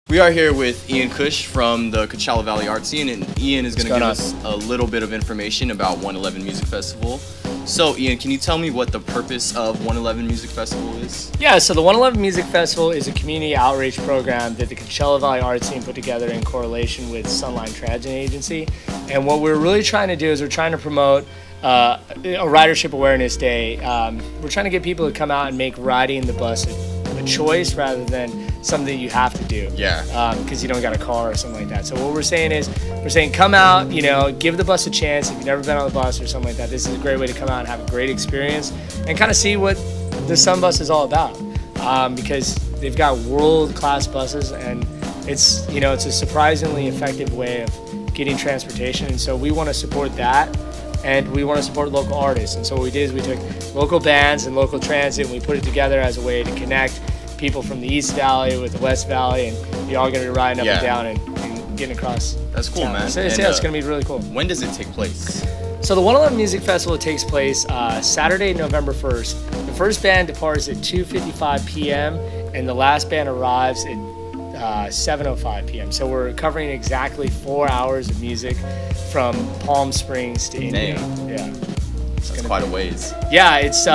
We are here with Ian Cush from the Coachella Valley Art Scene, and Ian is going to give us a little bit of information about 111 Music Festival. So Ian, can you tell me what the purpose of 111 Music Festival is? Yeah, so the 111 Music Festival is a community outreach program that the Coachella Valley Art Scene put together in correlation with Sunline Transit Agency. And what we're really trying to do is we're trying to promote a ridership awareness day. We're trying to get people to come out and make riding the bus a choice rather than something that you have to do. Yeah. Because you don't got a car or something like that. So what we're saying is, come out, give the bus a chance. If you've never been on the bus or something like that, this is a great way to come out and have a great experience and kind of see what the SunBus is all about. Because they've got world-class buses, and it's a surprisingly effective way of getting transportation. And so we want to support that, and we want to support local artists. And so what we did is we took local bands and local transit, and we put it together as a way to connect people from the East Valley with the West Valley, and you're all going to be riding up and down and getting across. That's cool, town. man. So it's going to be really cool. When does it take place? So the 111 Music Festival takes place Saturday, November 1st. The first band departs at 2:55 p.m. and the last band arrives at 7:05 p.m. So we're covering exactly 4 hours of music from Palm Springs to Indio. Yeah. That's quite a ways. Yeah, it's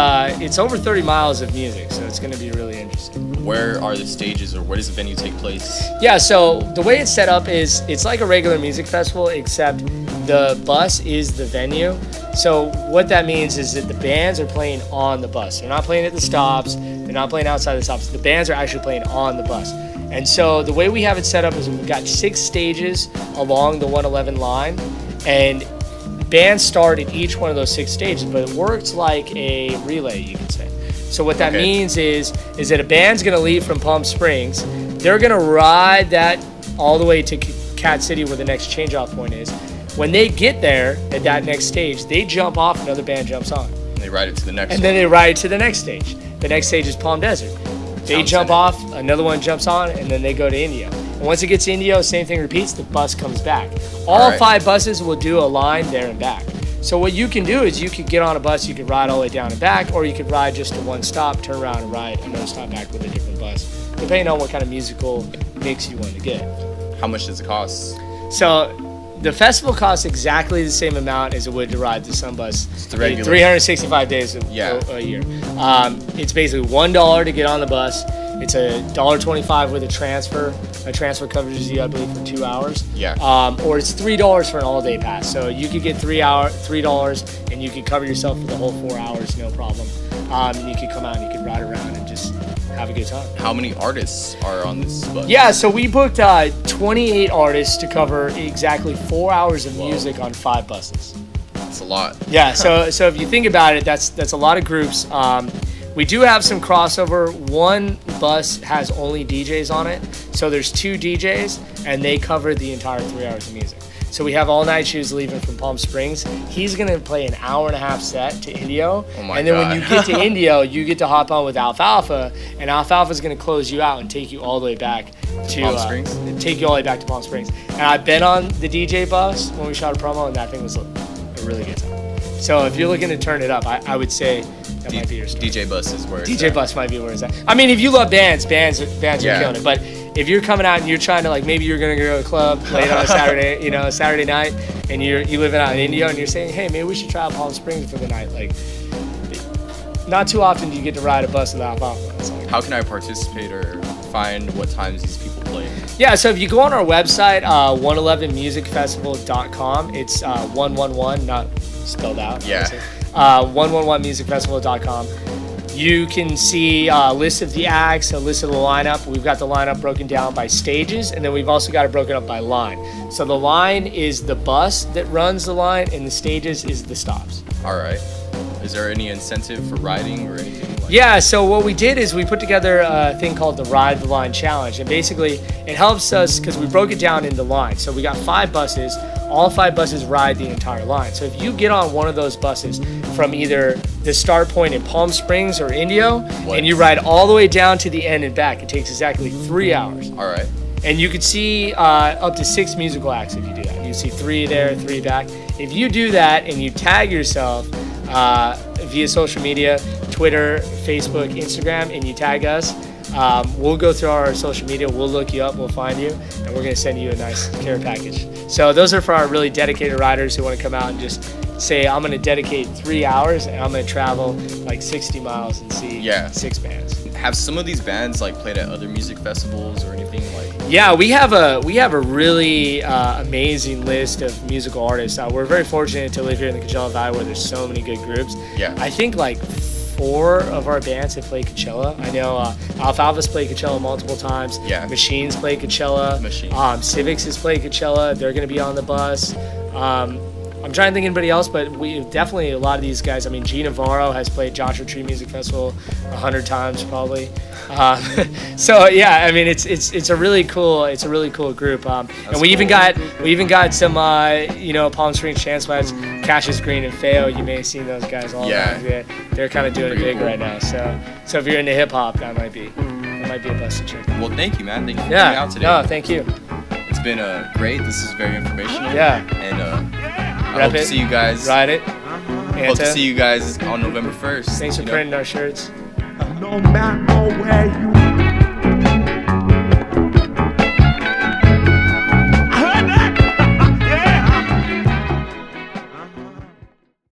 over 30 miles of music, so it's going to be really interesting. Where are the stages, or where does the venue take place? Yeah, so the way it's set up is it's like a regular music festival, except the bus is the venue. So what that means is that the bands are playing on the bus. They're not playing at the stops. They're not playing outside the stops. The bands are actually playing on the bus. And so the way we have it set up is we've got 6 stages along the 111 line, and bands start at each one of those 6 stages, but it works like a relay, you can say. So what that means is that a band's going to leave from Palm Springs. They're going to ride that all the way to Cat City, where the next change-off point is. When they get there at that next stage, they jump off, another band jumps on. And they ride it to the next And one. then they ride it to the next stage. The next stage is Palm Desert. They jump off, another one jumps on, and then they go to Indio. And once it gets to Indio, same thing repeats, the bus comes back. All 5 buses will do a line there and back. So what you can do is you could get on a bus, you could ride all the way down and back, or you could ride just to one stop, turn around and ride another stop back with a different bus, depending on what kind of musical mix you want to get. How much does it cost? So the festival costs exactly the same amount as it would to ride the SunBus. It's the regular. 365 days a year. It's basically $1 to get on the bus. It's $1.25 with a transfer. A transfer covers you, I believe, for 2 hours. Yeah. Or it's $3 for an all-day pass. So you could get $3, and you could cover yourself for the whole 4 hours, no problem. And you could come out and you could ride around and just have a good time. How many artists are on this bus? Yeah, so we booked 28 artists to cover exactly 4 hours of music on 5 buses. That's a lot. Yeah, so if you think about it, that's a lot of groups. We do have some crossover. One bus has only DJs on it, so there's 2 DJs, and they cover the entire 3 hours of music. So we have All Night Shoes leaving from Palm Springs. He's gonna play an hour-and-a-half set to Indio, and then when you get to Indio, you get to hop on with Alfalfa, and Alfalfa's gonna close you out and take you all the way back to Palm Springs. Take you all the way back to Palm Springs. And I've been on the DJ bus when we shot a promo, and that thing was a really good time. So if you're looking to turn it up, I would say that might be your start. DJ bus is where it's DJ at. bus might be where it's at. I mean, if you love bands are killing it. But if you're coming out and you're trying to, maybe you're gonna go to a club late on a Saturday, Saturday night, and you living out in Indio, and you're saying, hey, maybe we should try out Palm Springs for the night. Not too often do you get to ride a bus with Alfalfa. How can I participate or find what times these people play? Yeah, so if you go on our website, 111musicfestival.com, it's 111, not spelled out. Yeah. 111musicfestival.com. You can see a list of the acts, a list of the lineup. We've got the lineup broken down by stages, and then we've also got it broken up by line. So the line is the bus that runs the line, and the stages is the stops. All right. Is there any incentive for riding or anything like that? Yeah, so what we did is we put together a thing called the Ride the Line Challenge. And basically, it helps us because we broke it down into lines. So we got 5 buses. All 5 buses ride the entire line. So if you get on one of those buses from either the start point in Palm Springs or Indio, and you ride all the way down to the end and back, it takes exactly 3 hours. All right. And you could see up to 6 musical acts if you do that. You see 3 there, 3 back. If you do that and you tag yourself via social media, Twitter, Facebook, Instagram, and you tag us, we'll go through our social media, we'll look you up, we'll find you, and we're gonna send you a nice care package. So those are for our really dedicated riders who want to come out and just say, I'm gonna dedicate 3 hours and I'm gonna travel like 60 miles and see 6 bands. Have some of these bands like played at other music festivals or anything like? Yeah, we have a really amazing list of musical artists. We're very fortunate to live here in the Coachella Valley where there's so many good groups. Yeah. I think like 4 of our bands have played Coachella. I know Alfalfa's played Coachella multiple times. Yeah. Machines played Coachella. Civics has played Coachella. They're going to be on the bus. I'm trying to think of anybody else, but we definitely a lot of these guys. I mean, G Navarro has played Joshua Tree Music Festival 100 times probably. So yeah, I mean it's a really cool group. And we even got some Palm Springs transplants, Cassius Green and Feo. You may have seen those guys all around. Yeah, they're kind of doing it big right now. So if you're into hip hop, that might be a bus to check. Well, thank you, man. Thank you for coming out today. No, thank you. It's been great. This is very informational. Yeah. And I hope to see you guys. Ride it. Hope to see you guys on November 1st. Thanks for printing our shirts. No matter where you